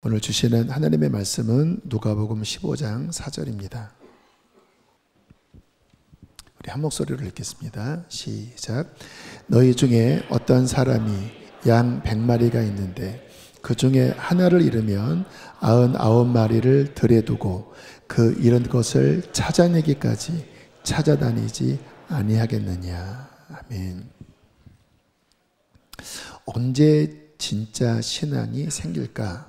오늘 주시는 하나님의 말씀은 누가복음 15장 4절입니다. 우리 한 목소리로 읽겠습니다. 시작. 너희 중에 어떤 사람이 양 100마리가 있는데 그 중에 하나를 잃으면 99마리를 들에 두고 그 잃은 것을 찾아내기까지 찾아다니지 아니하겠느냐. 아멘. 언제 진짜 신앙이 생길까?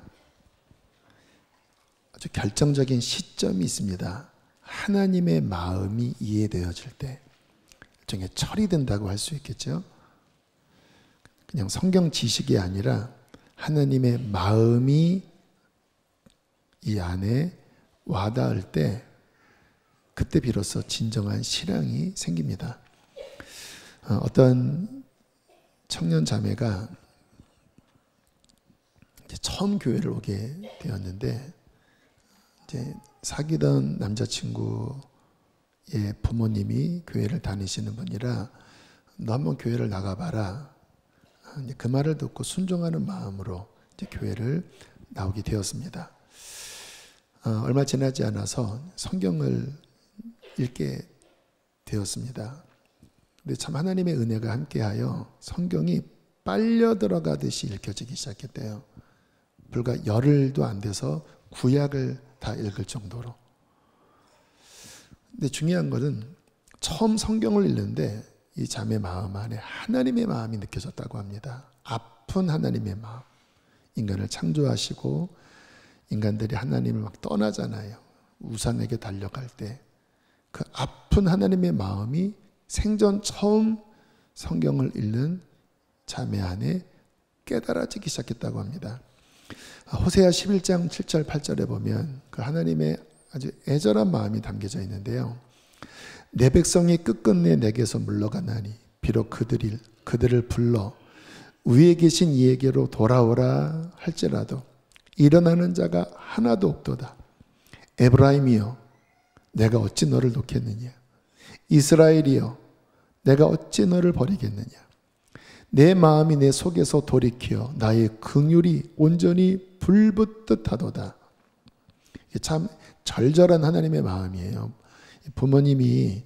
아주 결정적인 시점이 있습니다. 하나님의 마음이 이해되어질 때, 일종의 철이 든다고 할 수 있겠죠. 그냥 성경 지식이 아니라 하나님의 마음이 이 안에 와닿을 때, 그때 비로소 진정한 신앙이 생깁니다. 어떤 청년 자매가 처음 교회를 오게 되었는데, 이제 사귀던 남자친구의 부모님이 교회를 다니시는 분이라 너 한번 교회를 나가봐라. 그 말을 듣고 순종하는 마음으로 이제 교회를 나오게 되었습니다. 얼마 지나지 않아서 성경을 읽게 되었습니다. 근데 참 하나님의 은혜가 함께하여 성경이 빨려 들어가듯이 읽혀지기 시작했대요. 불과 열흘도 안 돼서 구약을 다 읽을 정도로. 근데 중요한 것은 처음 성경을 읽는데 이 자매 마음 안에 하나님의 마음이 느껴졌다고 합니다. 아픈 하나님의 마음. 인간을 창조하시고 인간들이 하나님을 막 떠나잖아요. 우상에게 달려갈 때 그 아픈 하나님의 마음이 생전 처음 성경을 읽는 자매 안에 깨달아지기 시작했다고 합니다. 호세아 11장 7절 8절에 보면 그 하나님의 아주 애절한 마음이 담겨져 있는데요. 내 백성이 끝끝내 내게서 물러가나니 비록 그들을 불러 위에 계신 이에게로 돌아오라 할지라도 일어나는 자가 하나도 없도다. 에브라임이여 내가 어찌 너를 놓겠느냐. 이스라엘이여 내가 어찌 너를 버리겠느냐. 내 마음이 내 속에서 돌이켜 나의 긍휼이 온전히 불붙듯 하도다. 참 절절한 하나님의 마음이에요. 부모님이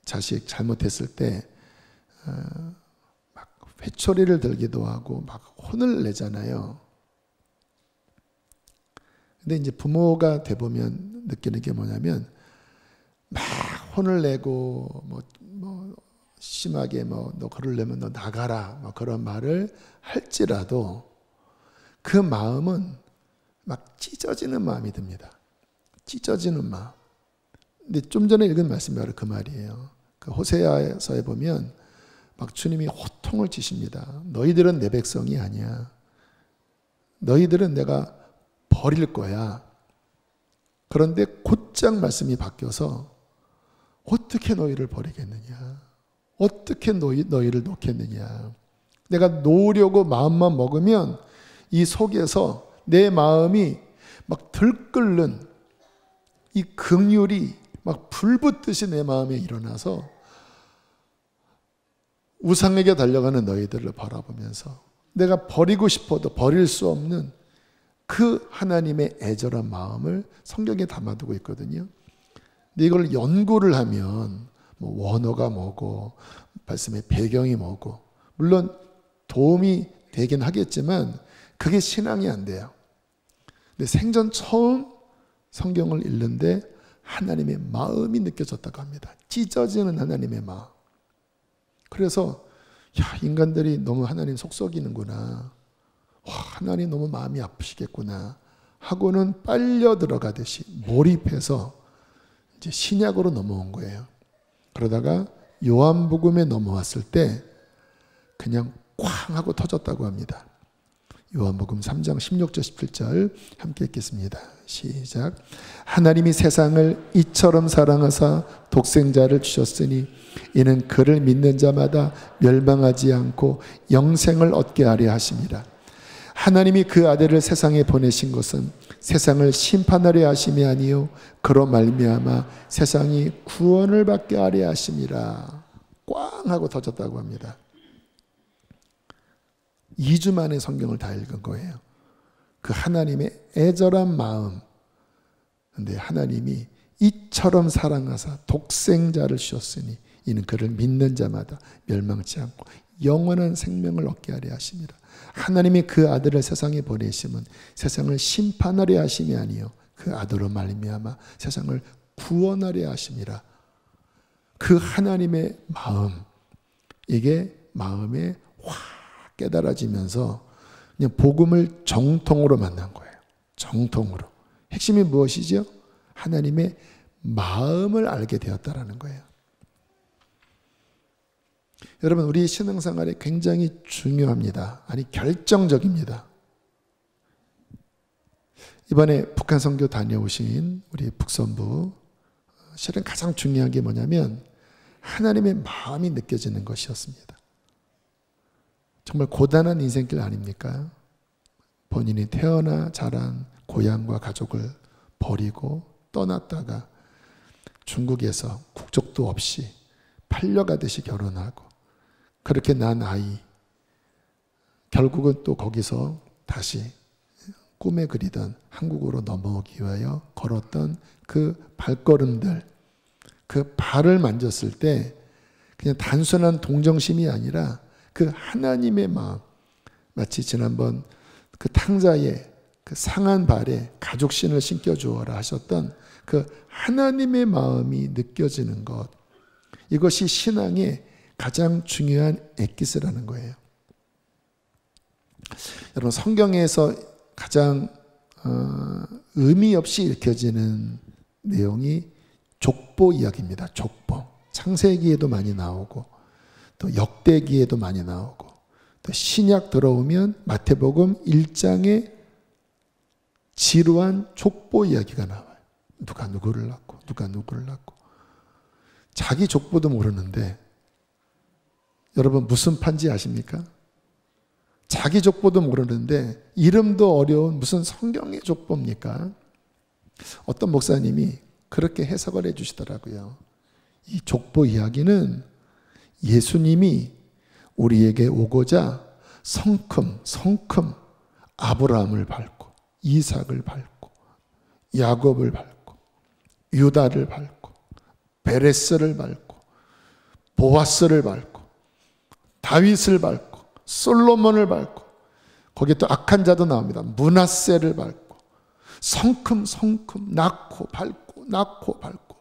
자식 잘못했을 때 막 회초리를 들기도 하고 막 혼을 내잖아요. 근데 이제 부모가 돼보면 느끼는 게 뭐냐면 막 혼을 내고 뭐 심하게 너 그러려면 너 나가라 뭐 그런 말을 할지라도 그 마음은 막 찢어지는 마음이 듭니다. 찢어지는 마음. 근데 좀 전에 읽은 말씀이 바로 그 말이에요. 그 호세아서에 보면 막 주님이 호통을 치십니다. 너희들은 내 백성이 아니야. 너희들은 내가 버릴 거야. 그런데 곧장 말씀이 바뀌어서 어떻게 너희를 버리겠느냐. 어떻게 너희를 놓겠느냐. 내가 놓으려고 마음만 먹으면 이 속에서 내 마음이 막 들끓는 이 긍휼이 막 불붙듯이 내 마음에 일어나서 우상에게 달려가는 너희들을 바라보면서 내가 버리고 싶어도 버릴 수 없는 그 하나님의 애절한 마음을 성경에 담아두고 있거든요. 근데 이걸 연구를 하면 뭐 원어가 뭐고 말씀의 배경이 뭐고 물론 도움이 되긴 하겠지만 그게 신앙이 안 돼요. 근데 생전 처음 성경을 읽는데 하나님의 마음이 느껴졌다고 합니다. 찢어지는 하나님의 마음. 그래서 인간들이 너무 하나님 속썩이는구나. 하나님 너무 마음이 아프시겠구나 하고는 빨려 들어가듯이 몰입해서 이제 신약으로 넘어온 거예요. 그러다가 요한복음에 넘어왔을 때 그냥 꽝 하고 터졌다고 합니다. 요한복음 3장 16절 17절 함께 읽겠습니다. 시작. 하나님이 세상을 이처럼 사랑하사 독생자를 주셨으니 이는 그를 믿는 자마다 멸망하지 않고 영생을 얻게 하려 하심이라. 하나님이 그 아들을 세상에 보내신 것은 세상을 심판하려 하심이 아니요 그로 말미암아 세상이 구원을 받게 하려 하심이라. 꽝 하고 터졌다고 합니다. 2주 만에 성경을 다 읽은 거예요. 그 하나님의 애절한 마음. 근데 하나님이 이처럼 사랑하사 독생자를 주셨으니 이는 그를 믿는 자마다 멸망치 않고 영원한 생명을 얻게 하려 하심이라. 하나님이 그 아들을 세상에 보내심은 세상을 심판하려 하심이 아니요 그 아들로 말미암아 세상을 구원하려 하심이라. 그 하나님의 마음, 이게 마음에 확 깨달아지면서 그냥 복음을 정통으로 만난 거예요. 정통으로. 핵심이 무엇이죠? 하나님의 마음을 알게 되었다라는 거예요. 여러분, 우리 신앙생활이 굉장히 중요합니다. 아니, 결정적입니다. 이번에 북한 선교 다녀오신 우리 북선부, 실은 가장 중요한 게 뭐냐면 하나님의 마음이 느껴지는 것이었습니다. 정말 고단한 인생길 아닙니까? 본인이 태어나 자란 고향과 가족을 버리고 떠났다가 중국에서 국적도 없이 팔려가듯이 결혼하고 그렇게 난 아이, 결국은 또 거기서 다시 꿈에 그리던 한국으로 넘어오기 위하여 걸었던 그 발걸음들, 그 발을 만졌을 때 그냥 단순한 동정심이 아니라 그 하나님의 마음, 마치 지난번 그 탕자의 그 상한 발에 가족신을 신겨주어라 하셨던 그 하나님의 마음이 느껴지는 것, 이것이 신앙의 가장 중요한 엑기스라는 거예요. 여러분, 성경에서 가장 의미 없이 읽혀지는 내용이 족보 이야기입니다. 족보. 창세기에도 많이 나오고 또 역대기에도 많이 나오고 또 신약 들어오면 마태복음 1장에 지루한 족보 이야기가 나와요. 누가 누구를 낳고 누가 누구를 낳고 자기 족보도 모르는데 여러분 무슨 판지 아십니까? 자기 족보도 모르는데 이름도 어려운 무슨 성경의 족보입니까? 어떤 목사님이 그렇게 해석을 해 주시더라고요. 이 족보 이야기는 예수님이 우리에게 오고자 성큼 아브라함을 밟고 이삭을 밟고 야곱을 밟고 유다를 밟고 베레스를 밟고 보아스를 밟고 다윗을 밟고 솔로몬을 밟고 거기에 또 악한 자도 나옵니다. 므낫세를 밟고 성큼 낳고 밟고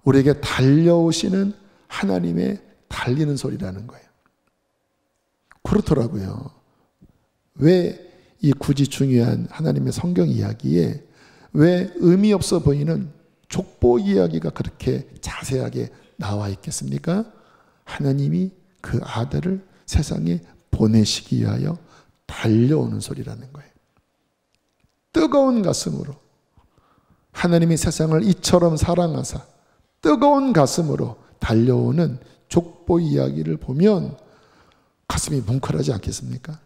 우리에게 달려오시는 하나님의 달리는 소리라는 거예요. 그렇더라고요. 왜 이 굳이 중요한 하나님의 성경 이야기에 왜 의미 없어 보이는 족보 이야기가 그렇게 자세하게 나와 있겠습니까? 하나님이 그 아들을 세상에 보내시기 위하여 달려오는 소리라는 거예요. 뜨거운 가슴으로 하나님이 세상을 이처럼 사랑하사 뜨거운 가슴으로 달려오는 족보 이야기를 보면 가슴이 뭉클하지 않겠습니까?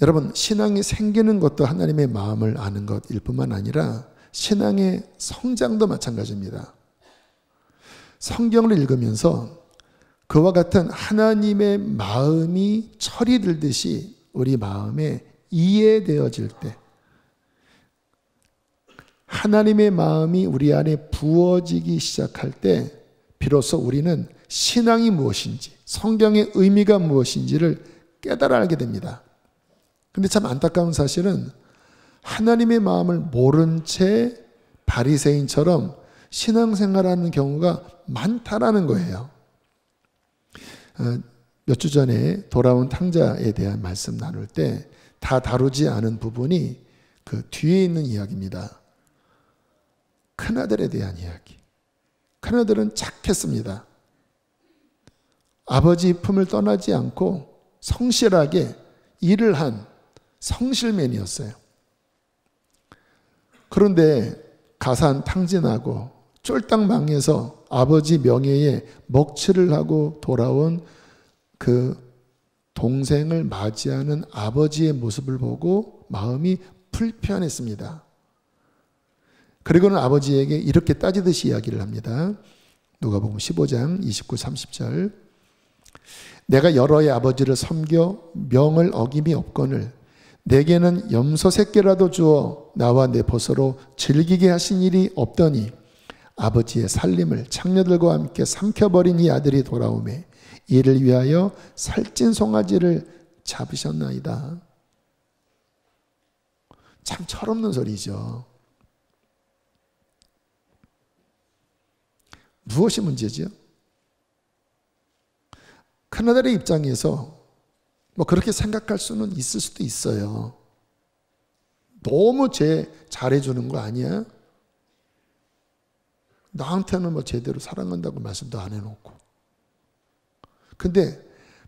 여러분, 신앙이 생기는 것도 하나님의 마음을 아는 것일 뿐만 아니라 신앙의 성장도 마찬가지입니다. 성경을 읽으면서 그와 같은 하나님의 마음이 철이 들듯이 우리 마음에 이해되어질 때, 하나님의 마음이 우리 안에 부어지기 시작할 때 비로소 우리는 신앙이 무엇인지, 성경의 의미가 무엇인지를 깨달아 알게 됩니다. 근데 참 안타까운 사실은 하나님의 마음을 모른 채 바리새인처럼 신앙생활하는 경우가 많다라는 거예요. 몇 주 전에 돌아온 탕자에 대한 말씀 나눌 때 다 다루지 않은 부분이 그 뒤에 있는 이야기입니다. 큰아들에 대한 이야기. 큰아들은 착했습니다. 아버지 품을 떠나지 않고 성실하게 일을 한 성실맨이었어요. 그런데 가산 탕진하고 쫄딱 망해서 아버지 명예에 먹칠을 하고 돌아온 그 동생을 맞이하는 아버지의 모습을 보고 마음이 불편했습니다. 그리고는 아버지에게 이렇게 따지듯이 이야기를 합니다. 누가복음 15장 29, 30절. 내가 여러의 아버지를 섬겨 명을 어김이 없거늘 내게는 염소 새끼라도 주어 나와 내 벗으로 즐기게 하신 일이 없더니 아버지의 살림을 창녀들과 함께 삼켜버린 이 아들이 돌아오매 이를 위하여 살찐 송아지를 잡으셨나이다. 참 철없는 소리죠. 무엇이 문제지요? 큰아들의 입장에서 뭐 그렇게 생각할 수는 있을 수도 있어요. 너무 잘해주는 거 아니야? 나한테는 뭐 제대로 사랑한다고 말씀도 안 해놓고. 근데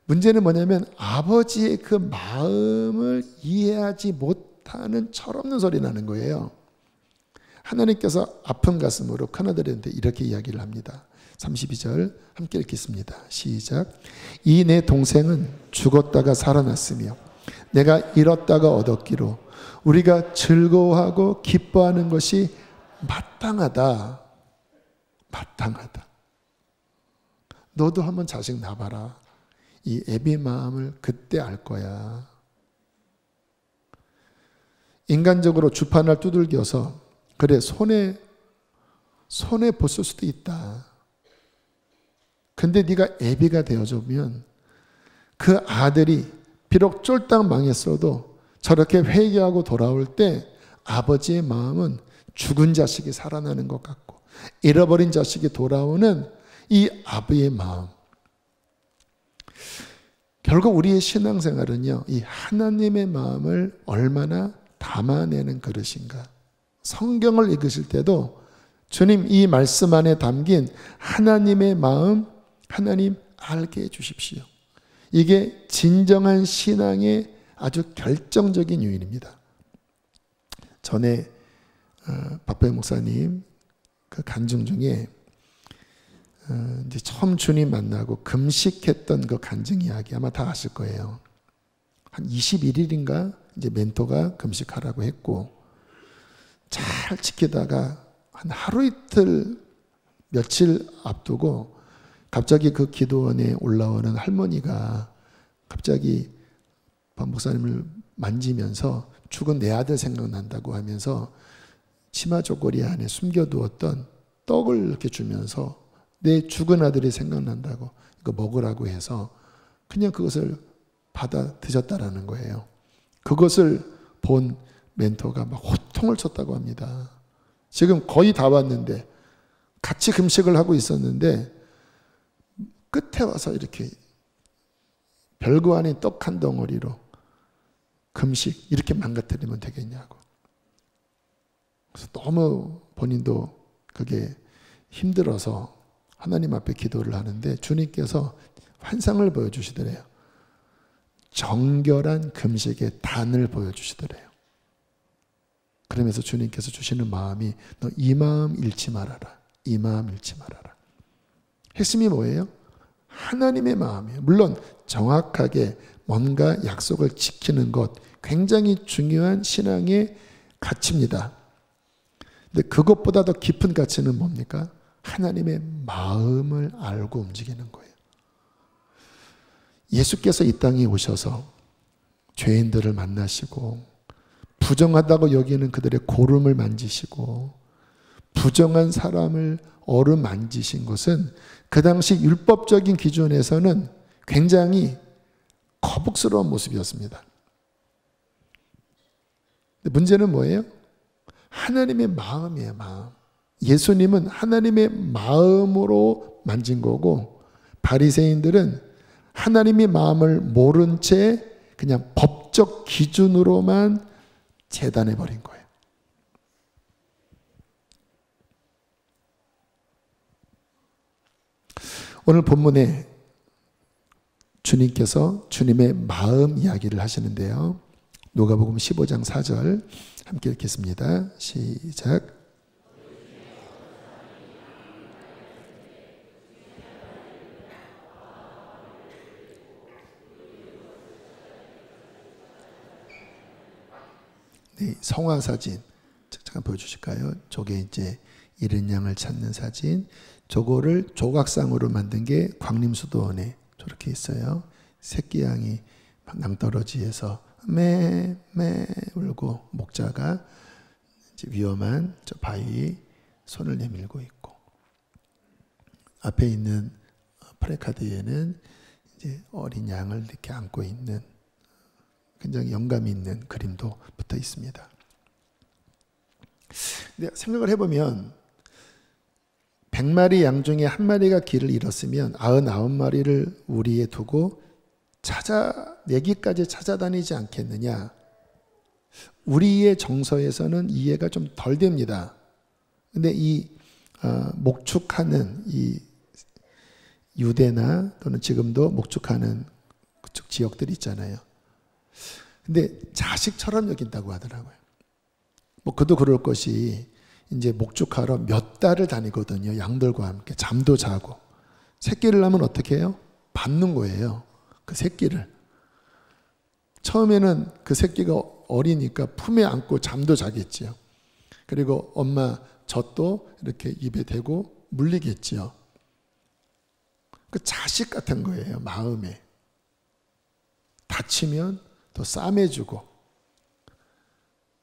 문제는 뭐냐면 아버지의 그 마음을 이해하지 못하는 철없는 소리 나는 거예요. 하나님께서 아픈 가슴으로 큰아들한테 이렇게 이야기를 합니다. 32절 함께 읽겠습니다. 시작. 이 내 동생은 죽었다가 살아났으며 내가 잃었다가 얻었기로 우리가 즐거워하고 기뻐하는 것이 마땅하다. 마땅하다. 너도 한번 자식 낳아봐라. 이 애비 마음을 그때 알 거야. 인간적으로 주판을 두들겨서 그래 손에 벗을 수도 있다. 근데 네가 애비가 되어주면 그 아들이 비록 쫄딱 망했어도 저렇게 회개하고 돌아올 때 아버지의 마음은 죽은 자식이 살아나는 것 같고 잃어버린 자식이 돌아오는 이 아버지의 마음. 결국 우리의 신앙생활은요, 이 하나님의 마음을 얼마나 담아내는 그릇인가. 성경을 읽으실 때도 주님 이 말씀 안에 담긴 하나님의 마음, 하나님 알게 해주십시오. 이게 진정한 신앙의 아주 결정적인 요인입니다. 전에 박배 목사님 그 간증 중에 이제 처음 주님 만나고 금식했던 그 간증 이야기 아마 다 아실 거예요. 한 21일인가 이제 멘토가 금식하라고 했고 잘 지키다가 한 하루 이틀 며칠 앞두고 갑자기 그 기도원에 올라오는 할머니가 갑자기 박 목사님을 만지면서 죽은 내 아들 생각난다고 하면서 치마 쪼꼬리 안에 숨겨두었던 떡을 이렇게 주면서 내 죽은 아들이 생각난다고 이거 먹으라고 해서 그냥 그것을 받아 드셨다라는 거예요. 그것을 본 멘토가 막 호통을 쳤다고 합니다. 지금 거의 다 왔는데 같이 금식을 하고 있었는데 끝에 와서 이렇게 별거 아닌 떡 한 덩어리로 금식 이렇게 망가뜨리면 되겠냐고. 그래서 너무 본인도 그게 힘들어서 하나님 앞에 기도를 하는데 주님께서 환상을 보여주시더래요. 정결한 금식의 단을 보여주시더래요. 그러면서 주님께서 주시는 마음이 너 이 마음 잃지 말아라. 이 마음 잃지 말아라. 핵심이 뭐예요? 하나님의 마음이에요. 물론 정확하게 뭔가 약속을 지키는 것 굉장히 중요한 신앙의 가치입니다. 근데 그것보다 더 깊은 가치는 뭡니까? 하나님의 마음을 알고 움직이는 거예요. 예수께서 이 땅에 오셔서 죄인들을 만나시고 부정하다고 여기는 그들의 고름을 만지시고 부정한 사람을 어루만지신 것은 그 당시 율법적인 기준에서는 굉장히 거북스러운 모습이었습니다. 근데 문제는 뭐예요? 하나님의 마음이에요, 마음. 예수님은 하나님의 마음으로 만진 거고 바리새인들은 하나님의 마음을 모른 채 그냥 법적 기준으로만 재단해 버린 거예요. 오늘 본문에 주님께서 주님의 마음 이야기를 하시는데요. 누가복음 15장 4절 함께 읽겠습니다. 시작. 네, 성화 사진 잠깐 보여주실까요? 저게 이제 잃은 양을 찾는 사진. 저거를 조각상으로 만든 게 광림수도원의 저렇게 있어요. 새끼 양이 낭떠러지에서 매 울고 목자가 이제 위험한 저 바위에 손을 내밀고 있고, 앞에 있는 프레카드에는 이제 어린 양을 이렇게 안고 있는 굉장히 영감 있는 그림도 붙어 있습니다. 근데 생각을 해보면 100마리 양 중에 한 마리가 길을 잃었으면 99마리를 우리에 두고 내기까지 찾아다니지 않겠느냐. 우리의 정서에서는 이해가 좀 덜 됩니다. 근데 이 목축하는 이 유대나 또는 지금도 목축하는 그쪽 지역들 있잖아요. 근데 자식처럼 여긴다고 하더라고요. 뭐 그도 그럴 것이 이제 목축하러 몇 달을 다니거든요. 양들과 함께 잠도 자고. 새끼를 낳으면 어떻게 해요? 받는 거예요. 그 새끼를. 처음에는 그 새끼가 어리니까 품에 안고 잠도 자겠지요. 그리고 엄마 젖도 이렇게 입에 대고 물리겠지요. 그 자식 같은 거예요. 마음에. 다치면 더 싸매주고,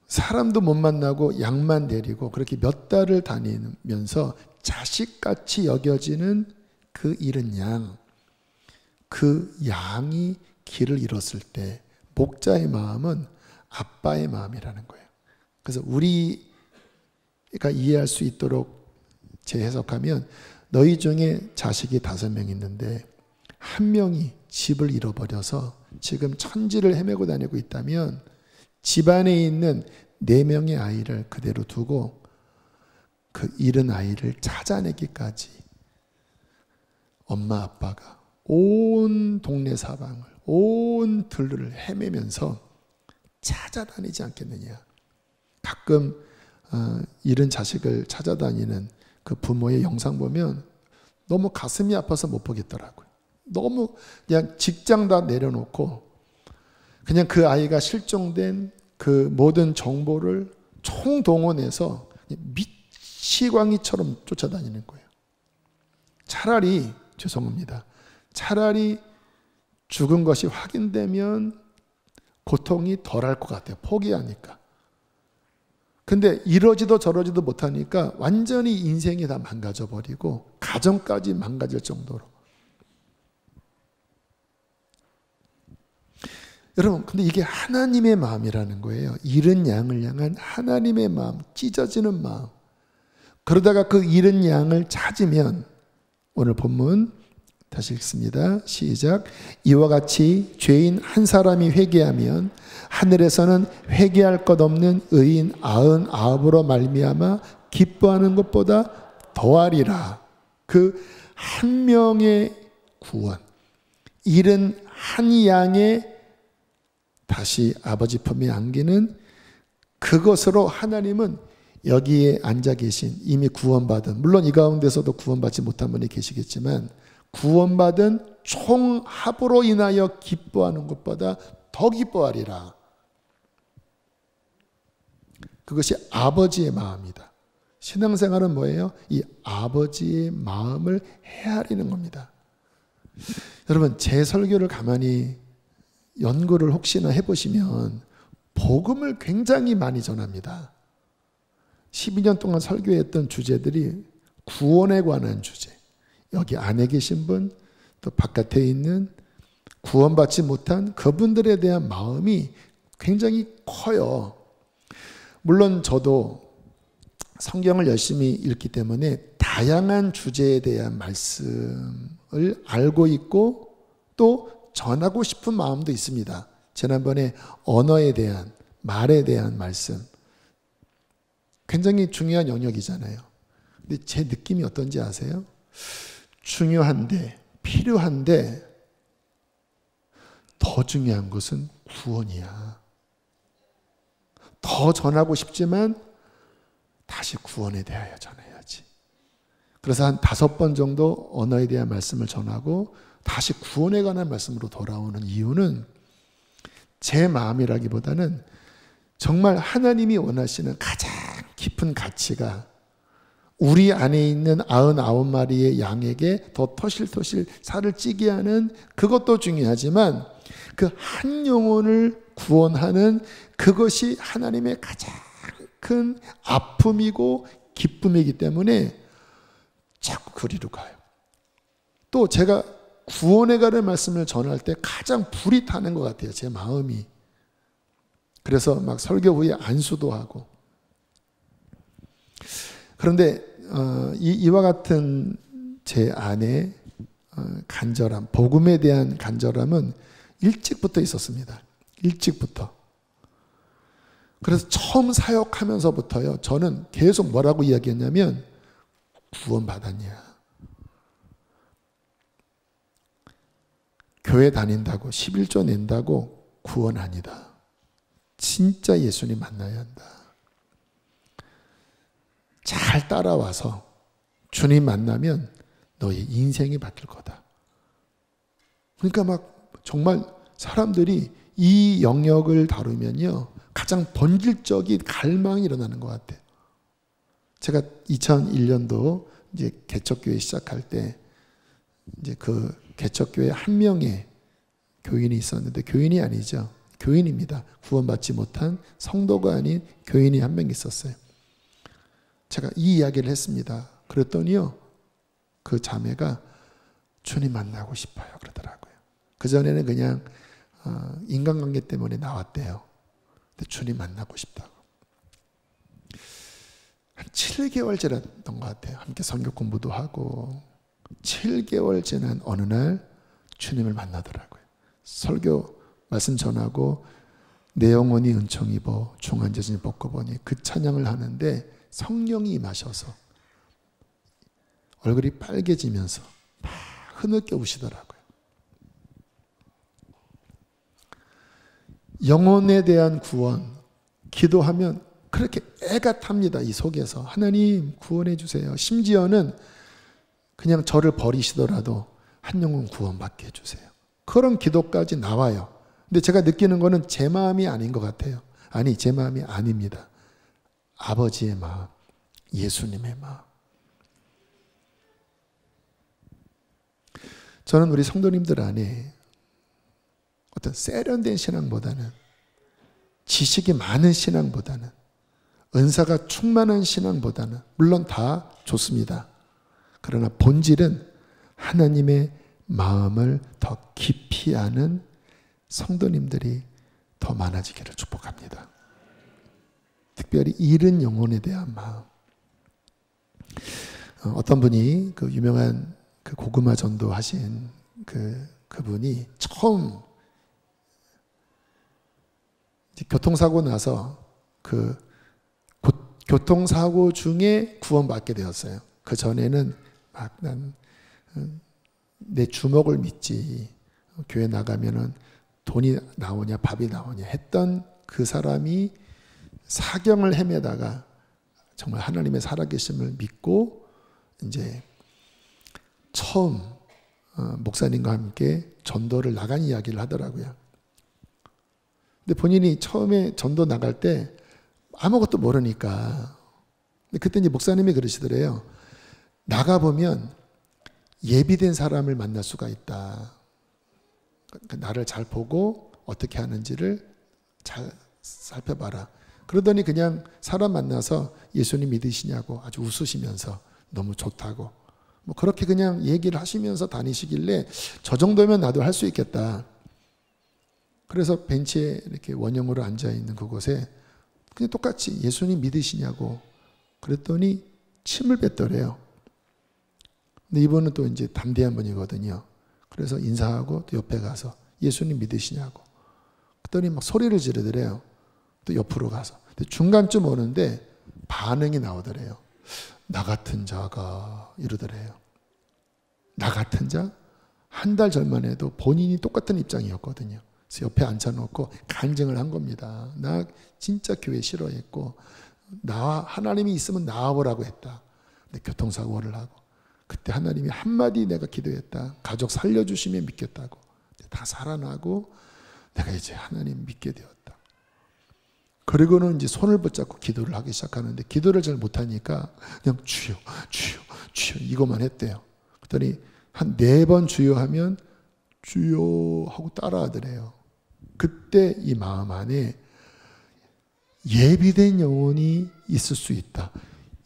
사람도 못 만나고 양만 데리고 그렇게 몇 달을 다니면서 자식같이 여겨지는 그 잃은 양, 그 양이 길을 잃었을 때 목자의 마음은 아빠의 마음이라는 거예요. 그래서 우리가 이해할 수 있도록 재해석하면, 너희 중에 자식이 5명 있는데 한 명이 집을 잃어버려서 지금 천지를 헤매고 다니고 있다면, 집안에 있는 4명의 아이를 그대로 두고 그 잃은 아이를 찾아내기까지 엄마 아빠가 온 동네 사방을, 온 들을 헤매면서 찾아다니지 않겠느냐. 가끔 잃은 자식을 찾아다니는 그 부모의 영상 보면 너무 가슴이 아파서 못 보겠더라고요. 너무 그냥 직장 다 내려놓고 그냥 그 아이가 실종된 그 모든 정보를 총동원해서 미치광이처럼 쫓아다니는 거예요. 차라리, 죄송합니다, 차라리 죽은 것이 확인되면 고통이 덜할 것 같아요. 포기하니까. 근데 이러지도 저러지도 못하니까 완전히 인생이 다 망가져버리고 가정까지 망가질 정도로. 여러분, 근데 이게 하나님의 마음이라는 거예요. 잃은 양을 향한 하나님의 마음, 찢어지는 마음. 그러다가 그 잃은 양을 찾으면, 오늘 본문 다시 읽습니다. 시작. 이와 같이 죄인 한 사람이 회개하면 하늘에서는 회개할 것 없는 의인 99으로 말미암아 기뻐하는 것보다 더하리라. 그 한 명의 구원, 잃은 한 양의 다시 아버지 품에 안기는 그것으로 하나님은 여기에 앉아 계신, 이미 구원받은, 물론 이 가운데서도 구원받지 못한 분이 계시겠지만 구원받은 총합으로 인하여 기뻐하는 것보다 더 기뻐하리라. 그것이 아버지의 마음이다. 신앙생활은 뭐예요? 이 아버지의 마음을 헤아리는 겁니다. 여러분, 제 설교를 가만히 연구를 혹시나 해보시면 복음을 굉장히 많이 전합니다. 12년 동안 설교했던 주제들이 구원에 관한 주제, 여기 안에 계신 분, 또 바깥에 있는 구원받지 못한 그분들에 대한 마음이 굉장히 커요. 물론 저도 성경을 열심히 읽기 때문에 다양한 주제에 대한 말씀을 알고 있고 또 전하고 싶은 마음도 있습니다. 지난번에 언어에 대한, 말에 대한 말씀, 굉장히 중요한 영역이잖아요. 근데 제 느낌이 어떤지 아세요? 중요한데, 필요한데 더 중요한 것은 구원이야. 더 전하고 싶지만 다시 구원에 대하여 전해야지. 그래서 한 5번 정도 언어에 대한 말씀을 전하고 다시 구원에 관한 말씀으로 돌아오는 이유는 제 마음이라기보다는 정말 하나님이 원하시는 가장 깊은 가치가 우리 안에 있는 99마리의 양에게 더 터실터실 살을 찌게 하는 그것도 중요하지만 그 한 영혼을 구원하는 그것이 하나님의 가장 큰 아픔이고 기쁨이기 때문에 자꾸 그리로 가요. 또 제가 구원에 관한 말씀을 전할 때 가장 불이 타는 것 같아요. 제 마음이. 그래서 막 설교 후에 안수도 하고. 그런데 이와 같은 제 안에 간절함, 복음에 대한 간절함은 일찍부터 있었습니다. 일찍부터. 그래서 처음 사역하면서부터요, 저는 계속 뭐라고 이야기했냐면, 구원 받았냐? 교회 다닌다고 11조 낸다고 구원 아니다. 진짜 예수님 만나야 한다. 잘 따라와서 주님 만나면 너의 인생이 바뀔 거다. 그러니까 막 정말 사람들이 이 영역을 다루면요, 가장 본질적인 갈망이 일어나는 것 같아요. 제가 2001년도 이제 개척교회 시작할 때 이제 그 개척교회 한 명의 교인이 있었는데, 교인이 아니죠. 교인입니다. 구원받지 못한 성도가 아닌 교인이 한 명 있었어요. 제가 이 이야기를 했습니다. 그랬더니요, 그 자매가 주님 만나고 싶어요 그러더라고요. 그전에는 그냥 인간관계 때문에 나왔대요. 근데 주님 만나고 싶다고. 한 7개월 지났던 것 같아요. 함께 성경 공부도 하고 7개월 지난 어느 날 주님을 만나더라고요. 설교 말씀 전하고 내 영혼이 은총 입어 중한제진이 벗고보니 그 찬양을 하는데 성령이 임하셔서 얼굴이 빨개지면서 막 흐느껴 우시더라고요. 영혼에 대한 구원, 기도하면 그렇게 애가 탑니다. 이 속에서 하나님 구원해 주세요. 심지어는 그냥 저를 버리시더라도 한 영혼 구원받게 해주세요. 그런 기도까지 나와요. 근데 제가 느끼는 거는 제 마음이 아닌 것 같아요. 아니, 제 마음이 아닙니다. 아버지의 마음, 예수님의 마음. 저는 우리 성도님들 안에 어떤 세련된 신앙보다는, 지식이 많은 신앙보다는, 은사가 충만한 신앙보다는, 물론 다 좋습니다. 그러나 본질은 하나님의 마음을 더 깊이 아는 성도님들이 더 많아지기를 축복합니다. 특별히 잃은 영혼에 대한 마음. 어떤 분이 그 유명한 그 고구마 전도 하신 그분이 처음 교통사고 나서 그 교통사고 중에 구원받게 되었어요. 그 전에는 막 난 내 주먹을 믿지, 교회 나가면은 돈이 나오냐 밥이 나오냐 했던 그 사람이 사경을 헤매다가 정말 하나님의 살아계심을 믿고 이제 처음 목사님과 함께 전도를 나간 이야기를 하더라고요. 근데 본인이 처음에 전도 나갈 때 아무것도 모르니까, 근데 그때 이제 목사님이 그러시더래요. 나가보면 예비된 사람을 만날 수가 있다. 나를 잘 보고 어떻게 하는지를 잘 살펴봐라. 그러더니 그냥 사람 만나서 예수님 믿으시냐고 아주 웃으시면서 너무 좋다고 뭐 그렇게 그냥 얘기를 하시면서 다니시길래 저 정도면 나도 할 수 있겠다. 그래서 벤치에 이렇게 원형으로 앉아있는 그곳에 그냥 똑같이 예수님 믿으시냐고 그랬더니 침을 뱉더래요. 근데 이분은 또 이제 담대한 분이거든요. 그래서 인사하고 또 옆에 가서 예수님 믿으시냐고. 그랬더니 막 소리를 지르더래요. 또 옆으로 가서. 근데 중간쯤 오는데 반응이 나오더래요. 나 같은 자가 이러더래요. 나 같은 자? 한 달 전만 해도 본인이 똑같은 입장이었거든요. 그래서 옆에 앉혀놓고 간증을 한 겁니다. 나 진짜 교회 싫어했고 나와 하나님이 있으면 나와보라고 했다. 근데 교통사고를 하고 그때 하나님이 한마디 내가 기도했다. 가족 살려주시면 믿겠다고. 다 살아나고 내가 이제 하나님 믿게 되었다. 그리고는 이제 손을 붙잡고 기도를 하기 시작하는데 기도를 잘 못하니까 그냥 주여, 주여, 주여 이것만 했대요. 그랬더니 한 4번 주여 하면 주여 하고 따라하더래요. 그때 이 마음 안에 예비된 영혼이 있을 수 있다.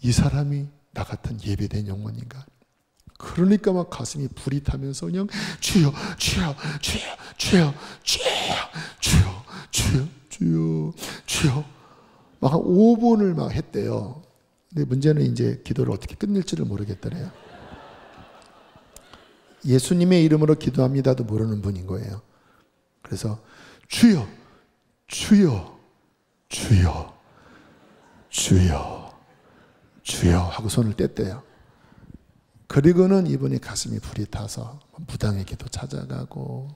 이 사람이 나 같은 예비된 영혼인가? 그러니까 막 가슴이 불이 타면서 그냥 주여, 주여, 주여, 주여, 주여, 주여, 주여, 주여, 주여 막 한 5분을 막 했대요. 근데 문제는 이제 기도를 어떻게 끝낼지를 모르겠더래요. 예수님의 이름으로 기도합니다도 모르는 분인 거예요. 그래서 주여, 주여, 주여, 주여, 주여 하고 손을 뗐대요. 그리고는 이분이 가슴이 불이 타서 무당의 기도 찾아가고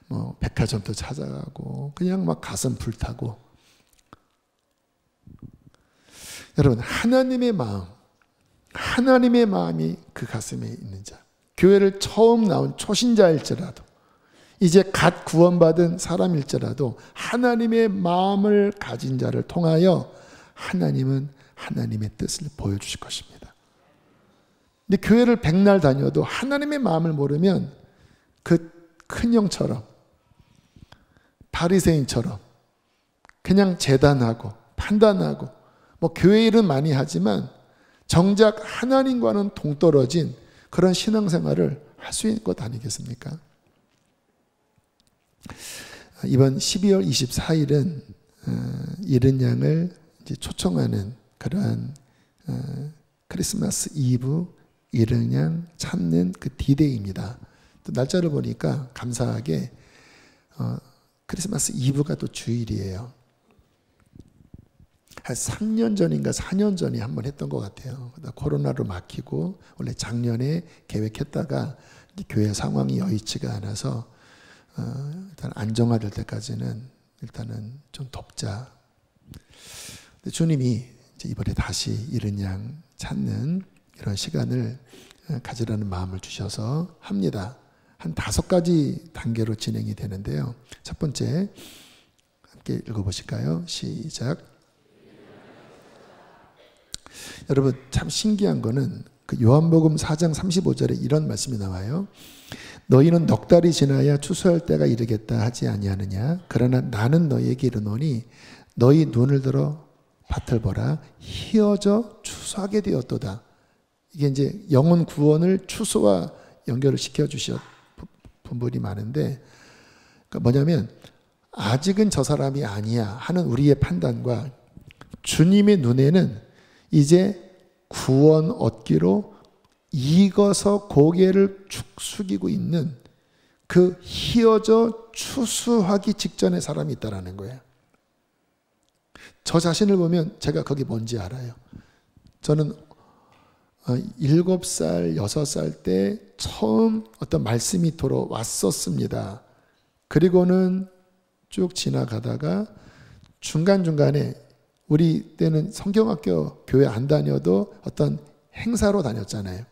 뭐 백화점도 찾아가고 그냥 막 가슴 불타고. 여러분, 하나님의 마음, 하나님의 마음이 그 가슴에 있는 자, 교회를 처음 나온 초신자일지라도 이제 갓 구원받은 사람일지라도 하나님의 마음을 가진 자를 통하여 하나님은 하나님의 뜻을 보여주실 것입니다. 근데 교회를 백날 다녀도 하나님의 마음을 모르면 그 큰 형처럼 바리새인처럼 그냥 재단하고 판단하고 뭐 교회 일은 많이 하지만 정작 하나님과는 동떨어진 그런 신앙생활을 할 수 있는 것 아니겠습니까? 이번 12월 24일은 이른 양을 이제 초청하는 그러한 크리스마스 이브 이른 양 찾는 그 디데이입니다. 또 날짜를 보니까 감사하게 크리스마스 이브가 또 주일이에요. 한 3년 전인가 4년 전에 한번 했던 것 같아요. 코로나로 막히고 원래 작년에 계획했다가 교회 상황이 여의치가 않아서 일단 안정화될 때까지는 일단은 좀 덮자. 근데 주님이 이제 이번에 다시 이른 양 찾는 이런 시간을 가지라는 마음을 주셔서 합니다. 한 5가지 단계로 진행이 되는데요. 첫 번째 함께 읽어보실까요? 시작. 여러분 참 신기한 거는 그 요한복음 4장 35절에 이런 말씀이 나와요. 너희는 넉 달이 지나야 추수할 때가 이르겠다 하지 아니하느냐. 그러나 나는 너희에게 이르노니 너희 눈을 들어 밭을 보라. 희어져 추수하게 되었도다. 이게 이제 영혼 구원을 추수와 연결을 시켜주신 분들이 많은데 그러니까 뭐냐면 아직은 저 사람이 아니야 하는 우리의 판단과 주님의 눈에는 이제 구원 얻기로 익어서 고개를 축 숙이고 있는 그 희어져 추수하기 직전의 사람이 있다는 거예요. 저 자신을 보면 제가 거기 뭔지 알아요. 저는 7살, 6살 때 처음 어떤 말씀이 들어왔었습니다. 그리고는 쭉 지나가다가 중간중간에 우리 때는 성경학교 교회 안 다녀도 어떤 행사로 다녔잖아요.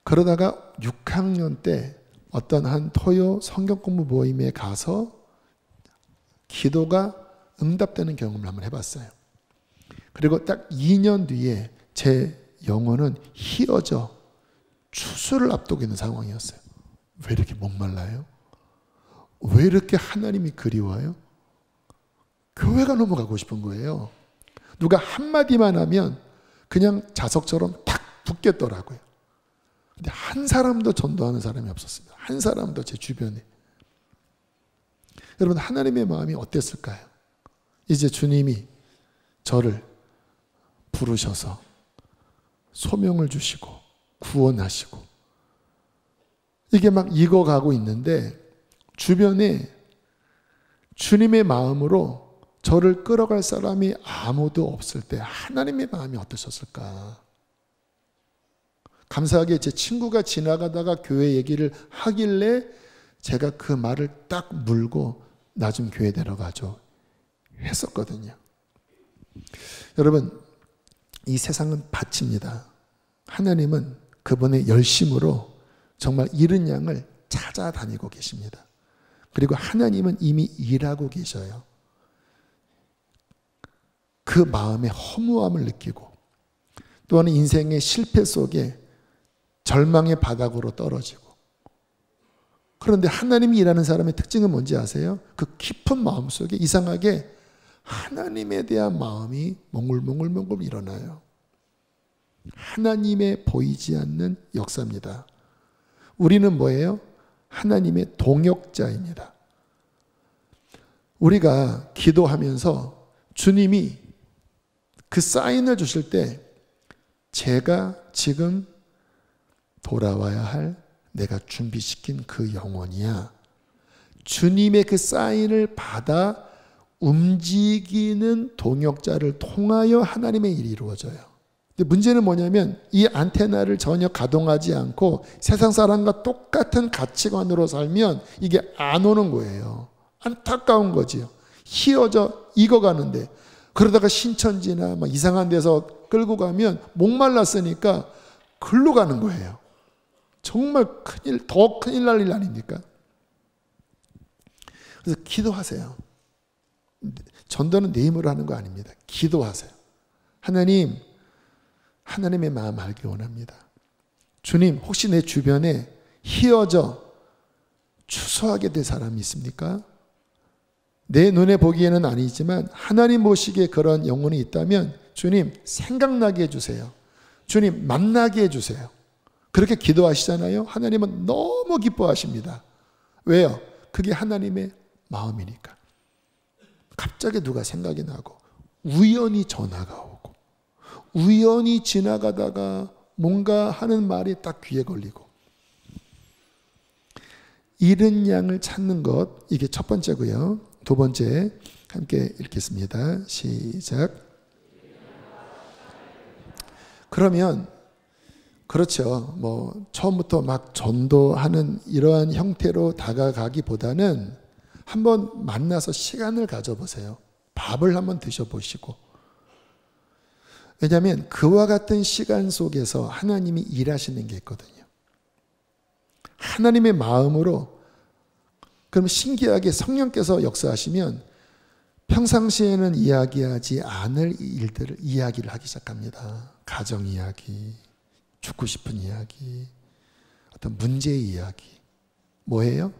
그러다가 6학년 때 어떤 한 토요 성경 공부 모임에 가서 기도가 응답되는 경험을 한번 해봤어요. 그리고 딱 2년 뒤에 제 영혼은 희어져 추수를 앞두고 있는 상황이었어요. 왜 이렇게 목말라요? 왜 이렇게 하나님이 그리워요? 교회가 넘어가고 싶은 거예요. 누가 한마디만 하면 그냥 자석처럼 탁 붙겠더라고요. 근데 한 사람도 전도하는 사람이 없었습니다. 한 사람도 제 주변에. 여러분 하나님의 마음이 어땠을까요? 이제 주님이 저를 부르셔서 소명을 주시고 구원하시고 이게 막 익어가고 있는데 주변에 주님의 마음으로 저를 끌어갈 사람이 아무도 없을 때 하나님의 마음이 어떠셨을까? 감사하게 제 친구가 지나가다가 교회 얘기를 하길래 제가 그 말을 딱 물고 나 좀 교회 데려가죠 했었거든요. 여러분 이 세상은 밭입니다. 하나님은 그분의 열심으로 정말 이른 양을 찾아다니고 계십니다. 그리고 하나님은 이미 일하고 계셔요. 그 마음의 허무함을 느끼고 또한 인생의 실패 속에 절망의 바닥으로 떨어지고. 그런데 하나님이 일하는 사람의 특징은 뭔지 아세요? 그 깊은 마음 속에 이상하게 하나님에 대한 마음이 몽글몽글 일어나요. 하나님의 보이지 않는 역사입니다. 우리는 뭐예요? 하나님의 동역자입니다. 우리가 기도하면서 주님이 그 사인을 주실 때 제가 지금 돌아와야 할 내가 준비시킨 그 영혼이야. 주님의 그 사인을 받아 움직이는 동역자를 통하여 하나님의 일이 이루어져요. 근데 문제는 뭐냐면 이 안테나를 전혀 가동하지 않고 세상 사람과 똑같은 가치관으로 살면 이게 안 오는 거예요. 안타까운 거지요. 휘어져 익어가는데 그러다가 신천지나 막 이상한 데서 끌고 가면 목말랐으니까 글로 가는 거예요. 정말 더 큰일 날 일 아닙니까? 그래서 기도하세요. 전도는 내 힘으로 하는 거 아닙니다. 기도하세요. 하나님, 하나님의 마음 알기 원합니다. 주님, 혹시 내 주변에 휘어져 추수하게 될 사람이 있습니까? 내 눈에 보기에는 아니지만 하나님 보시기에 그런 영혼이 있다면 주님 생각나게 해주세요. 주님 만나게 해주세요. 그렇게 기도하시잖아요. 하나님은 너무 기뻐하십니다. 왜요? 그게 하나님의 마음이니까. 갑자기 누가 생각이 나고 우연히 전화가 오고 우연히 지나가다가 뭔가 하는 말이 딱 귀에 걸리고 잃은 양을 찾는 것, 이게 첫 번째고요. 두 번째 함께 읽겠습니다. 시작. 그러면 그렇죠. 뭐 처음부터 막 전도하는 이러한 형태로 다가가기보다는 한번 만나서 시간을 가져보세요. 밥을 한번 드셔보시고. 왜냐하면 그와 같은 시간 속에서 하나님이 일하시는 게 있거든요. 하나님의 마음으로. 그럼 신기하게 성령께서 역사하시면 평상시에는 이야기하지 않을 일들을 이야기를 하기 시작합니다. 가정 이야기, 죽고 싶은 이야기, 어떤 문제의 이야기. 뭐예요?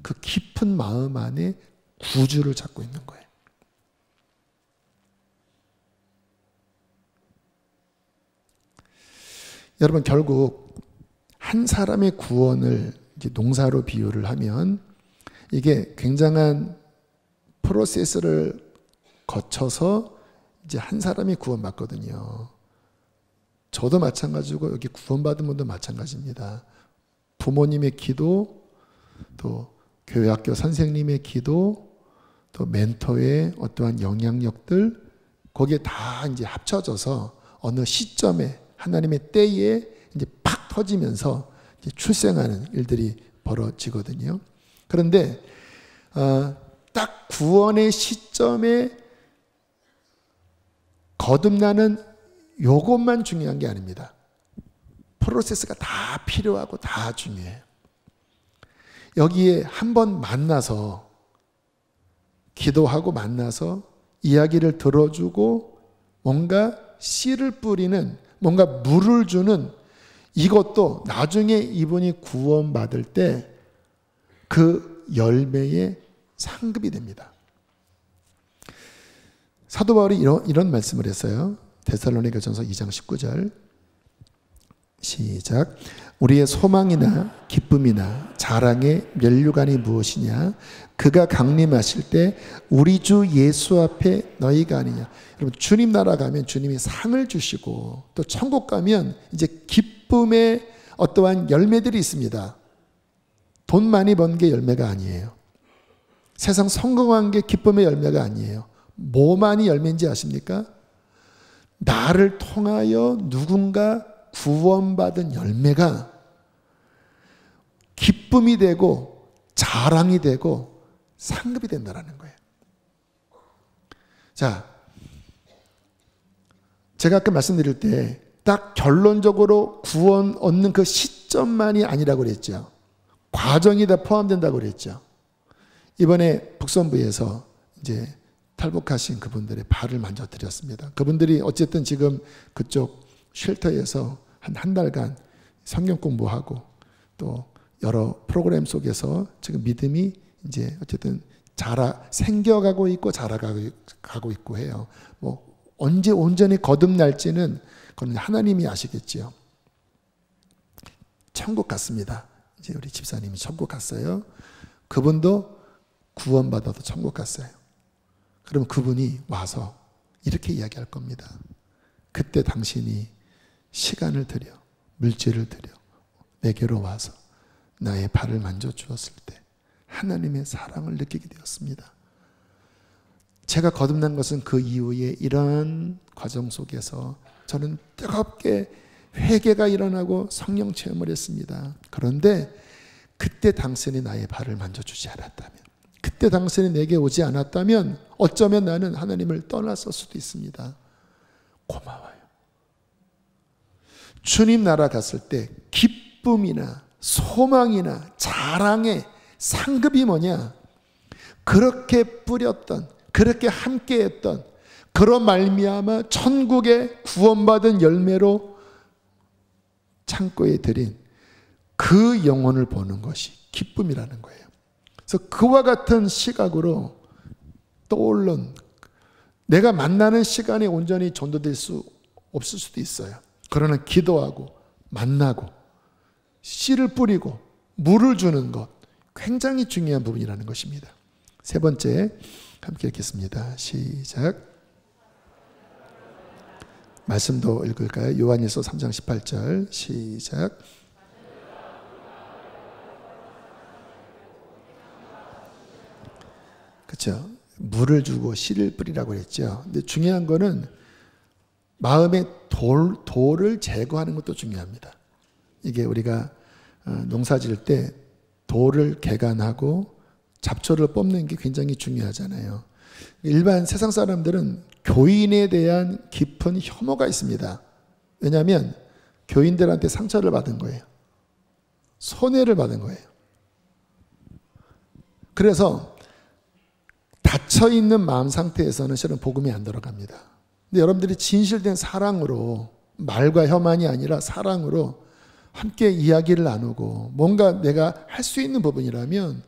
그 깊은 마음 안에 구주를 찾고 있는 거예요. 여러분, 결국 한 사람의 구원을 이제 농사로 비유를 하면 이게 굉장한 프로세스를 거쳐서 이제 한 사람이 구원받거든요. 저도 마찬가지고 여기 구원받은 분도 마찬가지입니다. 부모님의 기도, 또 교회학교 선생님의 기도, 또 멘토의 어떠한 영향력들, 거기에 다 이제 합쳐져서 어느 시점에 하나님의 때에 이제 팍 터지면서 이제 출생하는 일들이 벌어지거든요. 그런데 딱 구원의 시점에 거듭나는 요것만 중요한 게 아닙니다. 프로세스가 다 필요하고 다 중요해요. 여기에 한번 만나서 기도하고 만나서 이야기를 들어주고 뭔가 씨를 뿌리는, 뭔가 물을 주는, 이것도 나중에 이분이 구원받을 때 그 열매의 상급이 됩니다. 사도 바울이 이런 말씀을 했어요. 데살로니가전서 2장 19절 시작. 우리의 소망이나 기쁨이나 자랑의 면류관이 무엇이냐? 그가 강림하실 때 우리 주 예수 앞에 너희가 아니냐. 여러분, 주님 나라 가면 주님이 상을 주시고 또 천국 가면 이제 기쁨의 어떠한 열매들이 있습니다. 돈 많이 번 게 열매가 아니에요. 세상 성공한 게 기쁨의 열매가 아니에요. 뭐만이 열매인지 아십니까? 나를 통하여 누군가 구원받은 열매가 기쁨이 되고 자랑이 되고 상급이 된다는 거예요. 자, 제가 아까 말씀드릴 때 딱 결론적으로 구원 얻는 그 시점만이 아니라고 그랬죠. 과정이 다 포함된다고 그랬죠. 이번에 북선부에서 이제 탈북하신 그분들의 발을 만져드렸습니다. 그분들이 어쨌든 지금 그쪽 쉘터에서 한 달간 성경 공부하고 또 여러 프로그램 속에서 지금 믿음이 이제 어쨌든 생겨가고 있고 자라가고 있고 해요. 뭐 언제 온전히 거듭날지는 그건 하나님이 아시겠지요. 천국 갔습니다. 이제 우리 집사님이 천국 갔어요. 그분도 구원받아도 천국 갔어요. 그럼 그분이 와서 이렇게 이야기할 겁니다. 그때 당신이 시간을 들여, 물질을 들여 내게로 와서 나의 발을 만져주었을 때 하나님의 사랑을 느끼게 되었습니다. 제가 거듭난 것은 그 이후에 이러한 과정 속에서 저는 뜨겁게 회개가 일어나고 성령 체험을 했습니다. 그런데 그때 당신이 나의 발을 만져주지 않았다면, 그때 당신이 내게 오지 않았다면 어쩌면 나는 하나님을 떠났을 수도 있습니다. 고마워요. 주님 나라 갔을 때 기쁨이나 소망이나 자랑의 상급이 뭐냐? 그렇게 뿌렸던, 그렇게 함께했던, 그런 말미암아 천국의 구원받은 열매로 창고에 들인 그 영혼을 보는 것이 기쁨이라는 거예요. 그래서 그와 같은 시각으로 떠오른, 내가 만나는 시간에 온전히 전도될 수 없을 수도 있어요. 그러나 기도하고 만나고 씨를 뿌리고 물을 주는 것, 굉장히 중요한 부분이라는 것입니다. 세 번째, 함께 읽겠습니다. 시작. 말씀도 읽을까요? 요한일서 3장 18절 시작. 그렇죠. 물을 주고 씨를 뿌리라고 했죠. 근데 중요한 거는 마음의 돌을 제거하는 것도 중요합니다. 이게 우리가 농사 지을 때 돌을 개간하고 잡초를 뽑는 게 굉장히 중요하잖아요. 일반 세상 사람들은 교인에 대한 깊은 혐오가 있습니다. 왜냐하면 교인들한테 상처를 받은 거예요. 손해를 받은 거예요. 그래서 닫혀있는 마음 상태에서는 실은 복음이 안 들어갑니다. 근데 여러분들이 진실된 사랑으로, 말과 혐한이 아니라 사랑으로 함께 이야기를 나누고 뭔가 내가 할 수 있는 부분이라면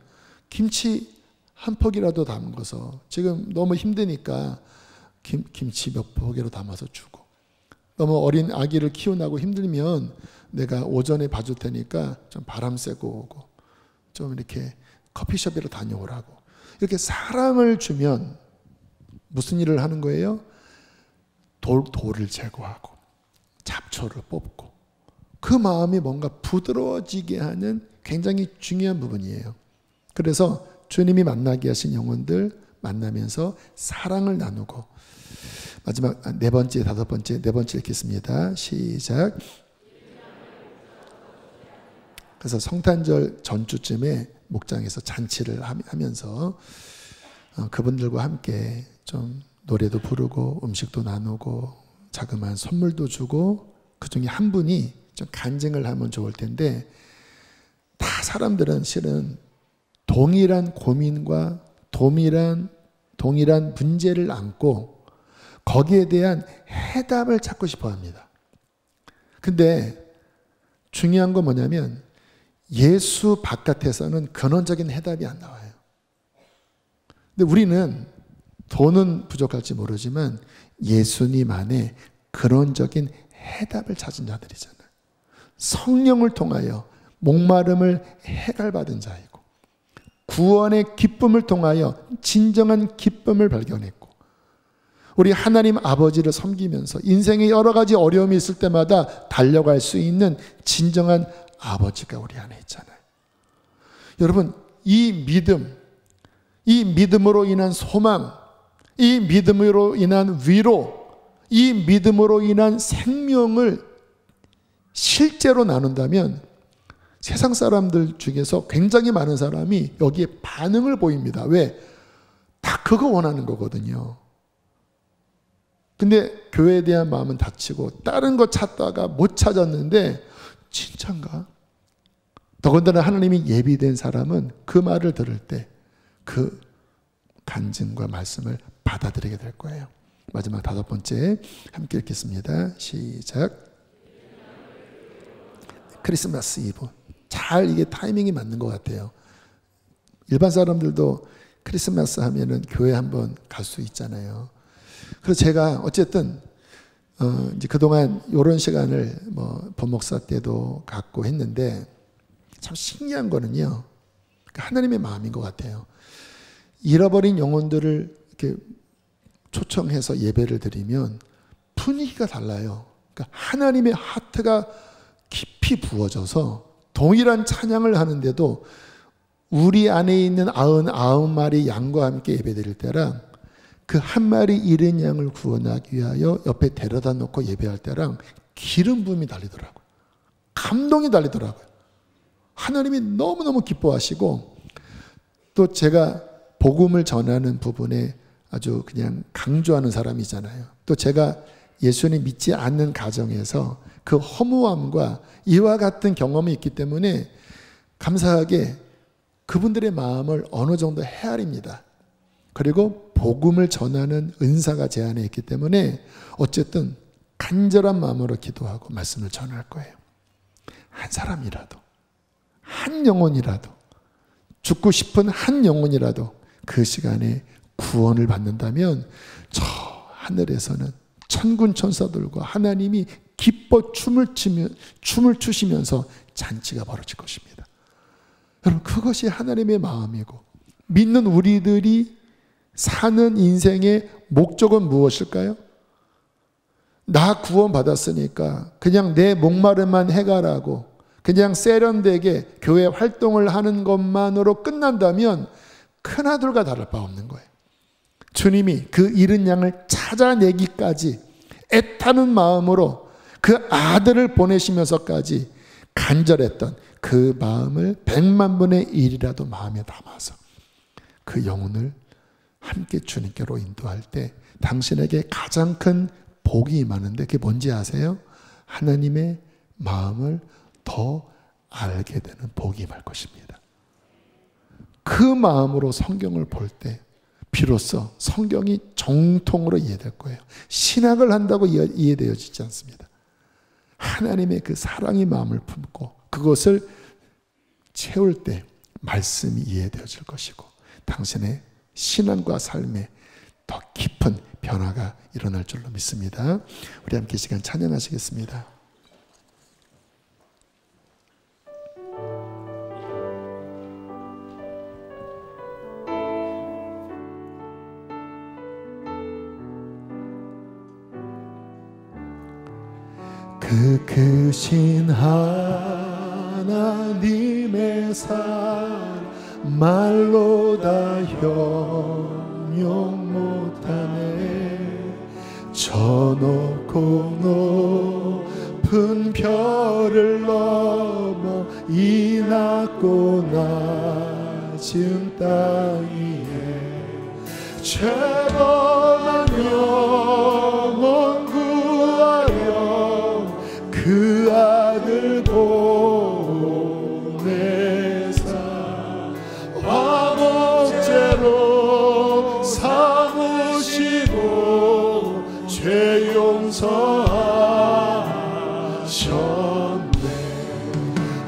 김치 한 포기라도 담궈서, 지금 너무 힘드니까 김치 몇 포기로 담아서 주고, 너무 어린 아기를 키우나고 힘들면 내가 오전에 봐줄 테니까 좀 바람 쐬고 오고 좀 이렇게 커피숍으로 다녀오라고, 이렇게 사랑을 주면 무슨 일을 하는 거예요? 돌을 제거하고 잡초를 뽑고 그 마음이 뭔가 부드러워지게 하는 굉장히 중요한 부분이에요. 그래서 주님이 만나게 하신 영혼들 만나면서 사랑을 나누고, 마지막 네 번째 읽겠습니다. 시작. 그래서 성탄절 전주쯤에 목장에서 잔치를 하면서 그분들과 함께 좀 노래도 부르고 음식도 나누고 자그마한 선물도 주고, 그 중에 한 분이 좀 간증을 하면 좋을 텐데, 다 사람들은 실은 동일한 고민과 동일한 문제를 안고 거기에 대한 해답을 찾고 싶어 합니다. 근데 중요한 건 뭐냐면 예수 바깥에서는 근원적인 해답이 안 나와요. 근데 우리는 돈은 부족할지 모르지만 예수님 안에 근원적인 해답을 찾은 자들이잖아요. 성령을 통하여 목마름을 해갈받은 자이고, 구원의 기쁨을 통하여 진정한 기쁨을 발견했고, 우리 하나님 아버지를 섬기면서 인생에 여러 가지 어려움이 있을 때마다 달려갈 수 있는 진정한 아버지가 우리 안에 있잖아요. 여러분, 이 믿음으로 인한 소망, 이 믿음으로 인한 위로, 이 믿음으로 인한 생명을 실제로 나눈다면 세상 사람들 중에서 굉장히 많은 사람이 여기에 반응을 보입니다. 왜? 다 그거 원하는 거거든요. 근데 교회에 대한 마음은 닫히고 다른 거 찾다가 못 찾았는데 진짠가? 더군다나 하나님이 예비된 사람은 그 말을 들을 때 그 간증과 말씀을 받아들이게 될 거예요. 마지막 5번째 함께 읽겠습니다. 시작. 크리스마스 이브. 잘 이게 타이밍이 맞는 것 같아요. 일반 사람들도 크리스마스 하면은 교회 한번 갈 수 있잖아요. 그래서 제가 어쨌든 이제 그동안 이런 시간을 뭐 법목사 때도 갖고 했는데 참 신기한 거는요, 하나님의 마음인 것 같아요. 잃어버린 영혼들을 이렇게 초청해서 예배를 드리면 분위기가 달라요. 그러니까 하나님의 하트가 깊이 부어져서 동일한 찬양을 하는데도 우리 안에 있는 99마리 양과 함께 예배드릴 때랑 그 한 마리 잃은 양을 구원하기 위하여 옆에 데려다 놓고 예배할 때랑 기름 부음이 달리더라고요. 감동이 달리더라고요. 하나님이 너무너무 기뻐하시고, 또 제가 복음을 전하는 부분에 아주 그냥 강조하는 사람이잖아요. 또 제가 예수님 믿지 않는 가정에서 그 허무함과 이와 같은 경험이 있기 때문에 감사하게 그분들의 마음을 어느 정도 헤아립니다. 그리고 복음을 전하는 은사가 제 안에 있기 때문에 어쨌든 간절한 마음으로 기도하고 말씀을 전할 거예요. 한 사람이라도, 한 영혼이라도, 죽고 싶은 한 영혼이라도 그 시간에 구원을 받는다면 저 하늘에서는 천군 천사들과 하나님이 기뻐 춤을 추시면서 잔치가 벌어질 것입니다. 여러분, 그것이 하나님의 마음이고, 믿는 우리들이 사는 인생의 목적은 무엇일까요? 나 구원 받았으니까 그냥 내 목마름만 해가라고 그냥 세련되게 교회 활동을 하는 것만으로 끝난다면 큰아들과 다를 바 없는 거예요. 주님이 그 잃은 양을 찾아내기까지 애타는 마음으로 그 아들을 보내시면서까지 간절했던 그 마음을 100만 분의 1이라도 마음에 담아서 그 영혼을 함께 주님께로 인도할 때 당신에게 가장 큰 복이 임하는데, 그게 뭔지 아세요? 하나님의 마음을 더 알게 되는 복이 임할 것입니다. 그 마음으로 성경을 볼 때 비로소 성경이 정통으로 이해될 거예요. 신학을 한다고 이해되어지지 않습니다. 하나님의 그 사랑의 마음을 품고 그것을 채울 때 말씀이 이해되어질 것이고, 당신의 신앙과 삶에 더 깊은 변화가 일어날 줄로 믿습니다. 우리 함께 시간 찬양하시겠습니다. 그 크신 하나님의 사랑 말로 다 형용 못하네. 저 높고 높은 별을 넘어 이 낮고 낮은 땅 위에 죄범한 영혼 구하여 그 아들 보내사 화목제로 삼으시고 죄 용서하셨네.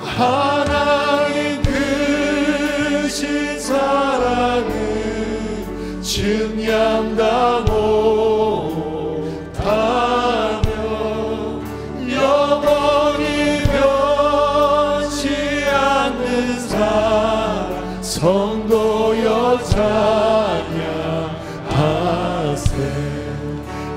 하나님 크신 사랑은 증량다 못하며 영원히 변치 않는 사랑 성도여 찬양하세.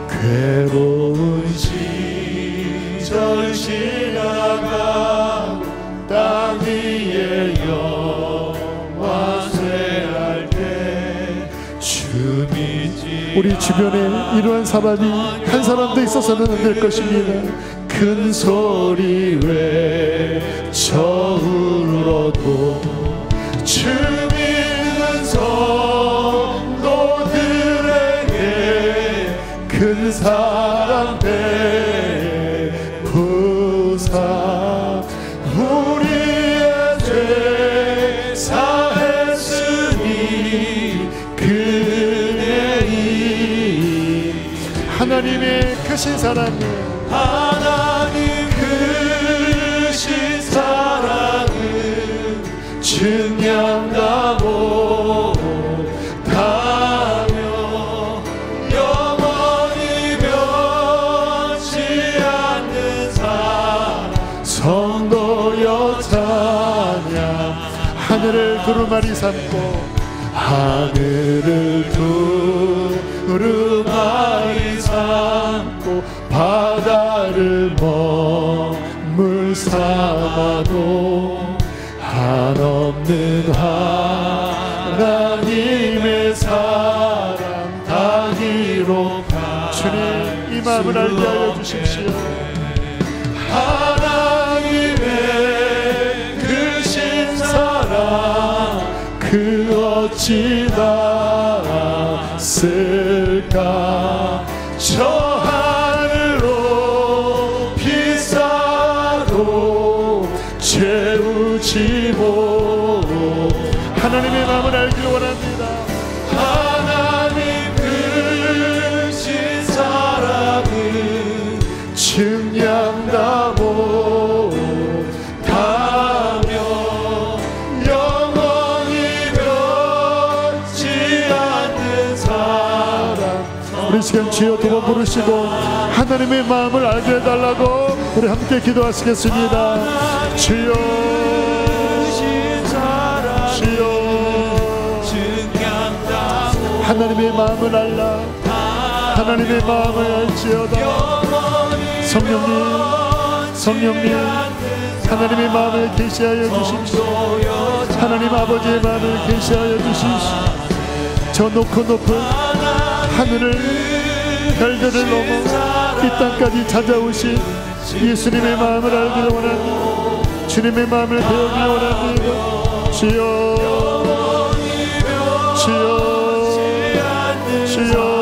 괴로운 시절 지나가 땅 위에 영화 쇠할 때 주님이 우리 주변에 이러한 사람이 한 사람도 있어서는 안 될 것입니다. 큰 소리 외쳐 울어도 주 믿는 성도들에게 큰 사랑 베푸사 우리의 죄 사했으니 그의 하나님의 크신 사랑을, 하나님 크신 사랑을 증량다 못하며 영원히 변치 않는 성도여 찬양. 하늘을 두루마리 삼고, 하늘을 두루마리 삼고 바다를 먹물 삼아도 한없는 하나님의 사랑 다 기록하. 주님 이 마음을 알게 하여 주십시오. 하나님의 크신 사랑 그 어찌 닿았을까. 저 하늘로 비싸도 채우지 못. 하나님의 마음을 알기를 원합니다. 하나님 크신 사랑을 증량다 못하며 영원히 변치 않는 사랑. 우리 시간 주여 두 번 부르시고 하나님의 마음을 알게 해달라고 우리 함께 기도하시겠습니다. 주여, 주여, 하나님의 마음을 알라. 하나님의 마음을 알지어다. 성령님, 성령님, 하나님의 마음을 계시하여 주십시오. 하나님 아버지의 마음을 계시하여 주십시오. 저 높고 높은 하늘을, 별들을 넘어 이 땅까지 찾아오신 예수님의 마음을 알기를 원합니다. 주님의 마음을 배우기를 원합니다. 주여, 주여, 주여.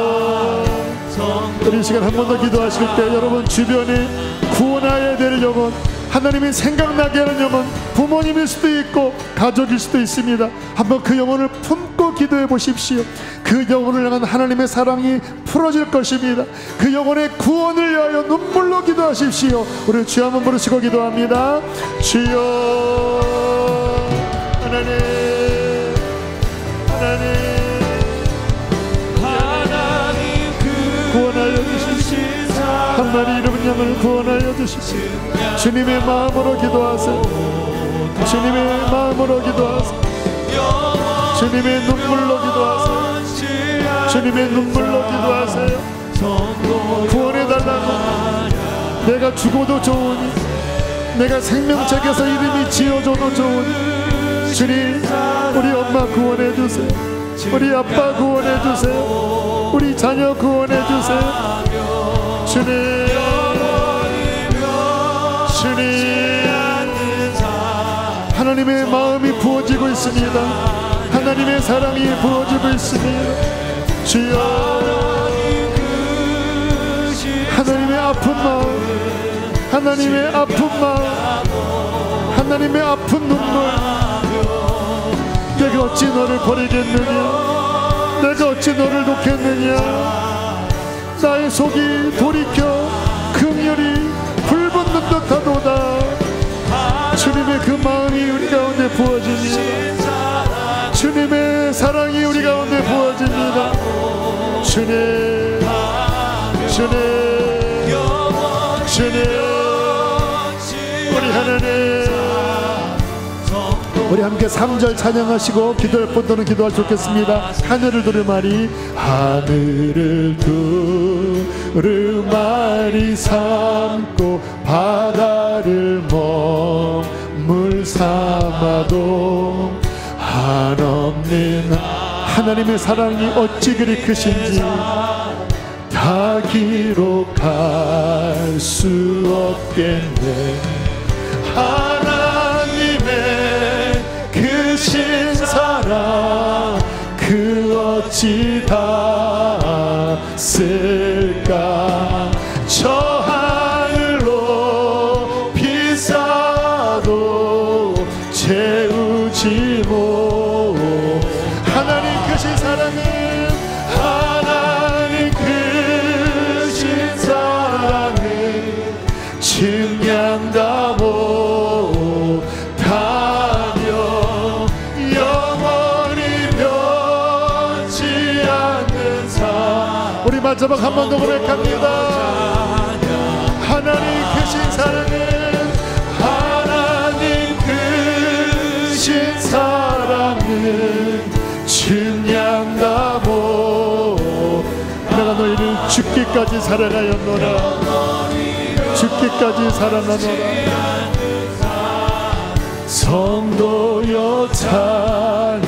우리 시간 한 번 더 기도하실 때 여러분 주변에 구원하여야 될 영혼, 하나님이 생각나게 하는 영혼, 부모님일 수도 있고 가족일 수도 있습니다. 한번 그 영혼을 품고 기도해 보십시오. 그 영혼을 향한 하나님의 사랑이 풀어질 것입니다. 그 영혼의 구원을 위하여 눈물로 기도하십시오. 우리 주여 한번 부르시고 기도합니다. 주여, 하나님, 하나님, 구원하여 주십시오. 한 마리 잃은 양을 구원하여 주십시오. 주님의 마음으로 기도하세요. 주님의 마음으로 기도하세요. 주님의 눈물로 기도하세요. 주님의 눈물로 기도하세요. 구원해달라고. 내가 죽어도 좋으니, 내가 생명책에서 이름이 지어져도 좋으니, 주님 우리 엄마 구원해주세요. 우리 아빠 구원해주세요. 우리 자녀 구원해주세요. 주님, 주님, 하나님의 마음이 부어지고 있습니다. 하나님의 사랑이 부어지고 있습니다. 주여, 하나님의 아픈 마음, 하나님의 아픈 마음, 하나님의 아픈 눈물. 내가 어찌 너를 버리겠느냐, 내가 어찌 너를 놓겠느냐. 나의 속이 돌이켜 긍휼이 불붙는 듯하도다. 주님의 그 마음이 우리 가운데 부어집니다. 주님의 사랑이 우리 가운데 부어집니다. 주님, 주님, 주님, 우리 하나님, 우리 함께 3절 찬양하시고 기도할 분들은 기도할 수 있겠습니다. 하늘을 두루마리, 하늘을 두루마리 삼고 바다를 먹물 삼아도 한없는 하나님의 사랑이 어찌 그리 크신지 다 기록할 수 없겠네. 하나님의 크신 사랑 그 어찌 닿았을까. 저 하늘로 비싸도 채우지 못. 하나님 크신 사랑은, 하나님 크신 우리 마지막 한 번 더 고백합니다. 하나님 크신 사랑은, 하나님 크신 사랑은 증량나보. 내가 너희를 죽기까지 사랑하였노라. 죽기까지 사랑하노라. 성도여 찬양하세.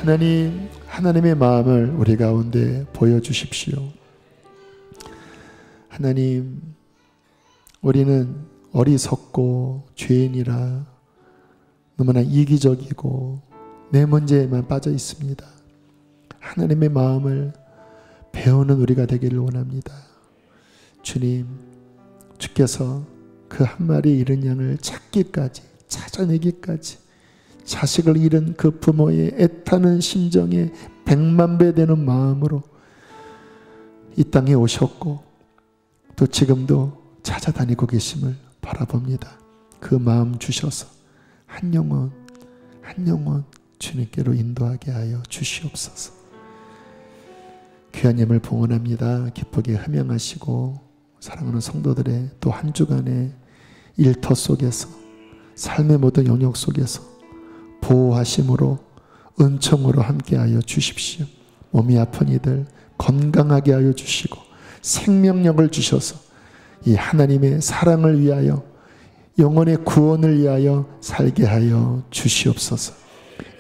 하나님, 하나님의 마음을 우리 가운데 보여주십시오. 하나님, 우리는 어리석고 죄인이라 너무나 이기적이고 내 문제에만 빠져 있습니다. 하나님의 마음을 배우는 우리가 되기를 원합니다. 주님, 주께서 그 한 마리 잃은 양을 찾기까지, 찾아내기까지, 자식을 잃은 그 부모의 애타는 심정에 100만 배 되는 마음으로 이 땅에 오셨고 또 지금도 찾아다니고 계심을 바라봅니다. 그 마음 주셔서 한 영혼 한 영혼 주님께로 인도하게 하여 주시옵소서. 귀한 예물 봉헌합니다. 기쁘게 흠양하시고 사랑하는 성도들의 또 한 주간의 일터 속에서, 삶의 모든 영역 속에서 보호하심으로 은총으로 함께하여 주십시오. 몸이 아픈 이들 건강하게 하여 주시고 생명력을 주셔서 이 하나님의 사랑을 위하여, 영혼의 구원을 위하여 살게 하여 주시옵소서.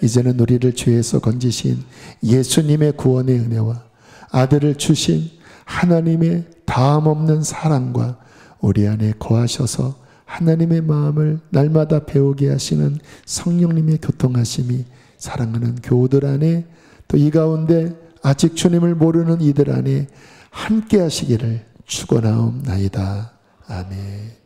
이제는 우리를 죄에서 건지신 예수님의 구원의 은혜와 아들을 주신 하나님의 다함없는 사랑과 우리 안에 거하셔서 하나님의 마음을 날마다 배우게 하시는 성령님의 교통하심이 사랑하는 교우들 안에, 또 이 가운데 아직 주님을 모르는 이들 안에 함께 하시기를 축원하옵나이다. 아멘.